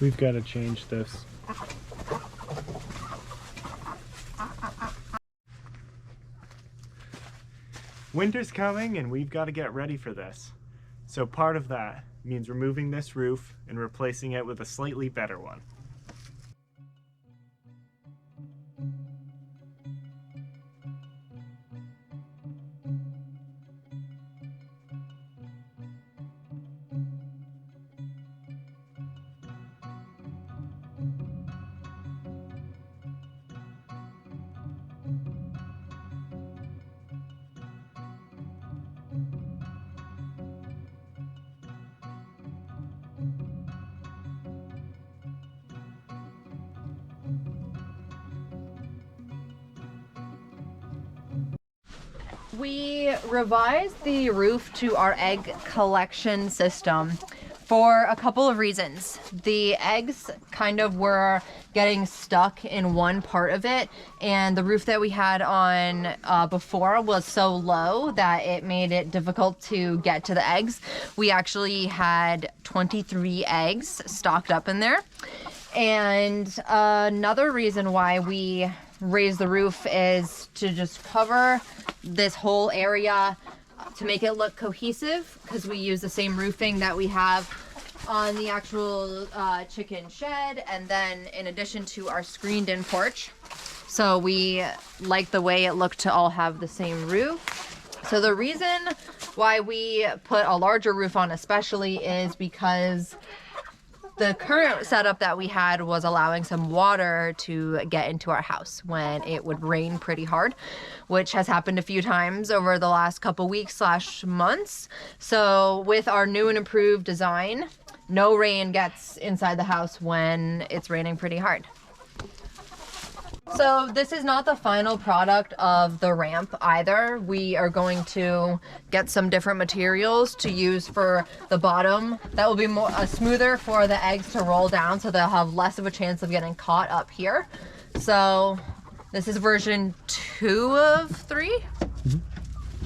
We've got to change this. Winter's coming and we've got to get ready for this. So part of that means removing this roof and replacing it with a slightly better one. We revised the roof to our egg collection system for a couple of reasons. The eggs kind of were getting stuck in one part of it, and the roof that we had on before was so low that it made it difficult to get to the eggs. We actually had 23 eggs stocked up in there. And another reason why we raised the roof is to just cover this whole area to make it look cohesive, because we use the same roofing that we have on the actual chicken shed, and then in addition to our screened in porch. So we like the way it looked to all have the same roof. So the reason why we put a larger roof on especially is because the current setup that we had was allowing some water to get into our house when it would rain pretty hard, which has happened a few times over the last couple weeks / months. So with our new and improved design, no rain gets inside the house when it's raining pretty hard. So this is not the final product of the ramp either. We are going to get some different materials to use for the bottom that will be more smoother for the eggs to roll down, so they'll have less of a chance of getting caught up here. So this is version 2 of 3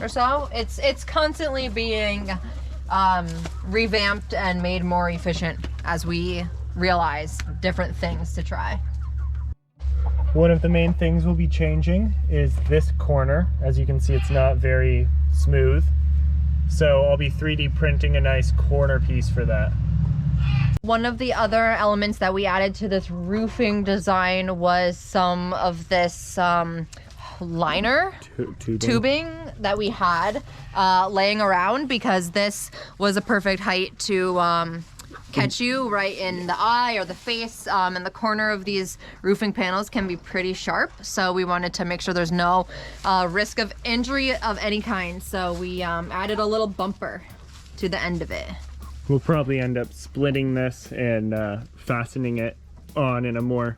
or so. It's constantly being revamped and made more efficient as we realize different things to try. One of the main things we'll be changing is this corner. As you can see, it's not very smooth. So I'll be 3D printing a nice corner piece for that. One of the other elements that we added to this roofing design was some of this liner tubing that we had laying around, because this was a perfect height to catch you right in the eye or the face, and the corner of these roofing panels can be pretty sharp, so we wanted to make sure there's no risk of injury of any kind. So we added a little bumper to the end of it. We'll probably end up splitting this and fastening it on in a more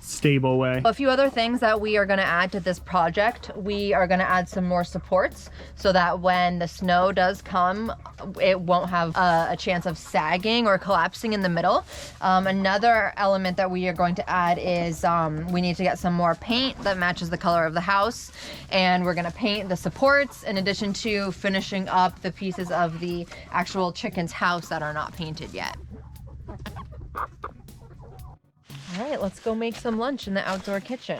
stable way. A few other things that we are going to add to this project: we are going to add some more supports so that when the snow does come, it won't have a chance of sagging or collapsing in the middle. Another element that we are going to add is we need to get some more paint that matches the color of the house, and we're going to paint the supports in addition to finishing up the pieces of the actual chicken's house that are not painted yet. All right, let's go make some lunch in the outdoor kitchen.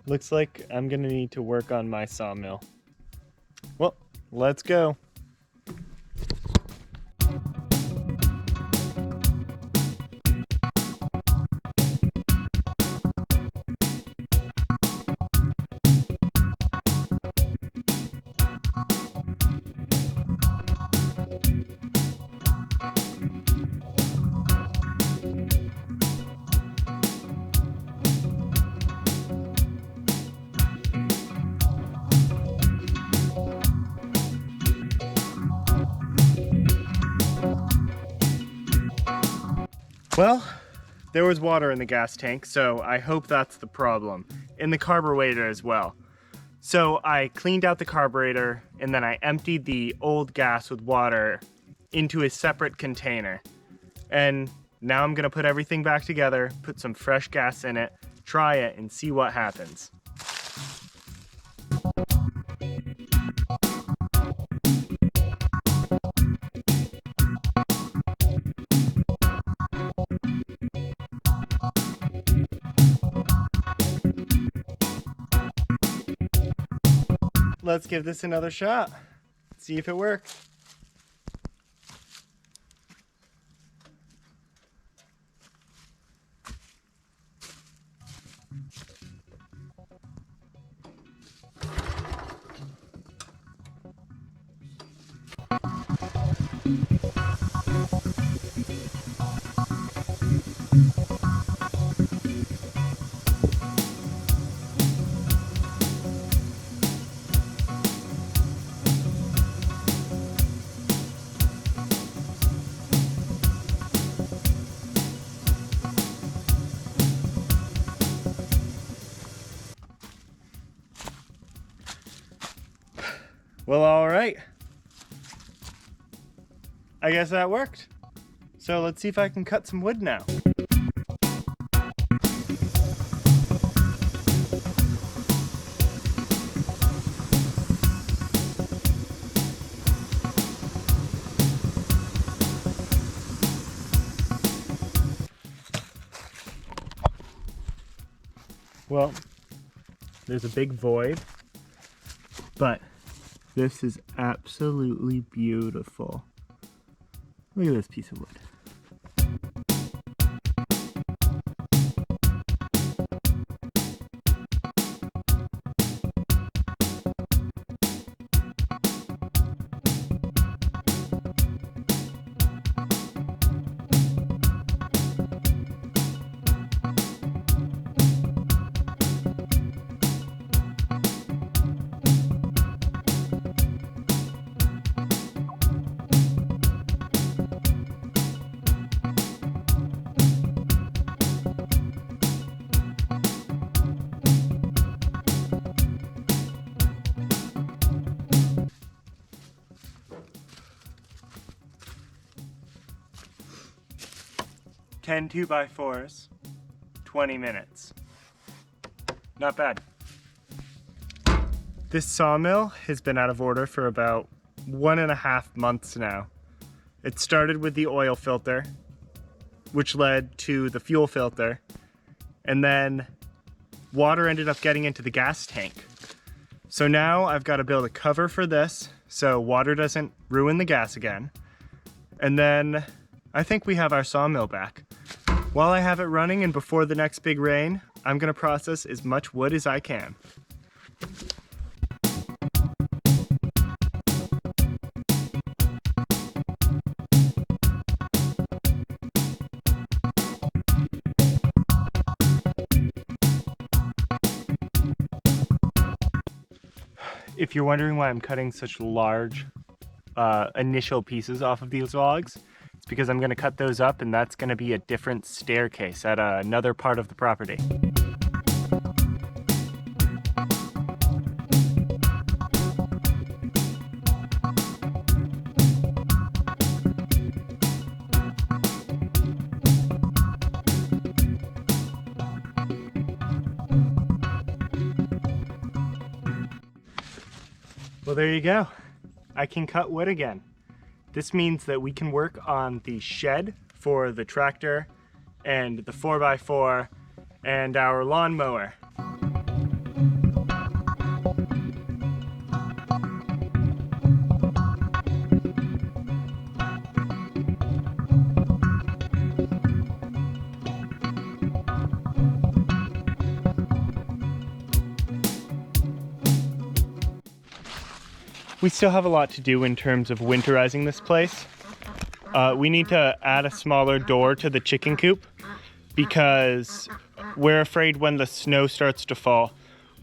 Looks like I'm gonna need to work on my sawmill. Well, Let's go. Well, there was water in the gas tank, so I hope that's the problem. In the carburetor as well. So I cleaned out the carburetor and then I emptied the old gas with water into a separate container. And now I'm gonna put everything back together, put some fresh gas in it, try it, and see what happens. Let's give this another shot. See if it works. Well, all right. I guess that worked. So let's see if I can cut some wood now. Well, there's a big void, but this is absolutely beautiful. Look at this piece of wood. Ten 2x4s, 20 minutes. Not bad. This sawmill has been out of order for about 1.5 months now. It started with the oil filter, which led to the fuel filter, and then water ended up getting into the gas tank. So now I've got to build a cover for this so water doesn't ruin the gas again. And then I think we have our sawmill back. While I have it running and before the next big rain, I'm gonna process as much wood as I can. If you're wondering why I'm cutting such large initial pieces off of these logs, it's because I'm going to cut those up and that's going to be a different staircase at another part of the property. Well, there you go. I can cut wood again. This means that we can work on the shed for the tractor and the 4x4 and our lawnmower. we still have a lot to do in terms of winterizing this place. We need to add a smaller door to the chicken coop because we're afraid when the snow starts to fall,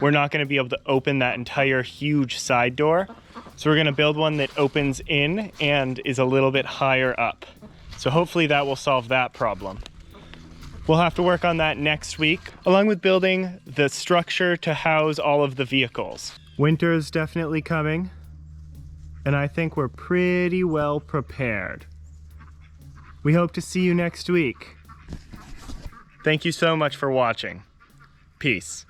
we're not going to be able to open that entire huge side door. So we're going to build one that opens in and is a little bit higher up. So hopefully that will solve that problem. We'll have to work on that next week, along with building the structure to house all of the vehicles. Winter is definitely coming, and I think we're pretty well prepared. We hope to see you next week. Thank you so much for watching. Peace.